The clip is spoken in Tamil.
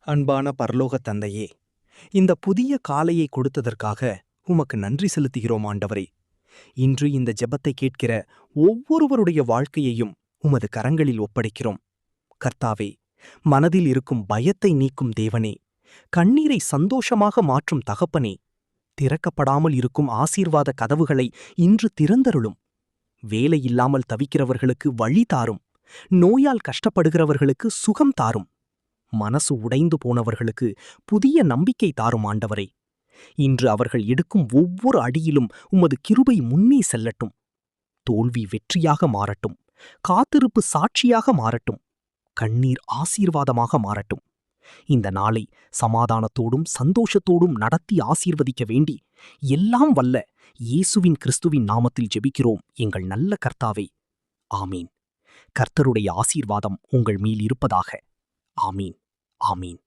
அன்பான பரலோக தந்தையே, இந்த புதிய காலையை கொடுத்ததற்காக உமக்கு நன்றி செலுத்துகிறோம் ஆண்டவரே. இன்று இந்த ஜெபத்தை கேட்கிற ஒவ்வொருவருடைய வாழ்க்கையையும் உமது கரங்களில் ஒப்படைக்கிறோம். கர்த்தாவே, மனதில் இருக்கும் பயத்தை நீக்கும் தேவனே, கண்ணீரை சந்தோஷமாக மாற்றும் தகப்பனே, திறக்கப்படாமல் இருக்கும் ஆசீர்வாத கதவுகளை இன்று திறந்தருளும். வேலையில்லாமல் தவிக்கிறவர்களுக்கு வழி தாரும். நோயால் கஷ்டப்படுகிறவர்களுக்கு சுகம் தாரும். மனசு உடைந்து போனவர்களுக்கு புதிய நம்பிக்கை தாரும் ஆண்டவரே. இன்று அவர்கள் எடுக்கும் ஒவ்வொரு அடியிலும் உமது கிருபை முன்னே செல்லட்டும். தோல்வி வெற்றியாக மாறட்டும். காத்திருப்பு சாட்சியாக மாறட்டும். கண்ணீர் ஆசீர்வாதமாக மாறட்டும். இந்த நாளை சமாதானத்தோடும் சந்தோஷத்தோடும் நடத்தி ஆசீர்வதிக்க வேண்டி எல்லாம் வல்ல இயேசுவின் கிறிஸ்துவின் நாமத்தில் ஜெபிக்கிறோம் எங்கள் நல்ல கர்த்தாவே. ஆமீன். கர்த்தருடைய ஆசீர்வாதம் உங்கள் மேல் இருப்பதாக. ஆமீன். ஆமீன்.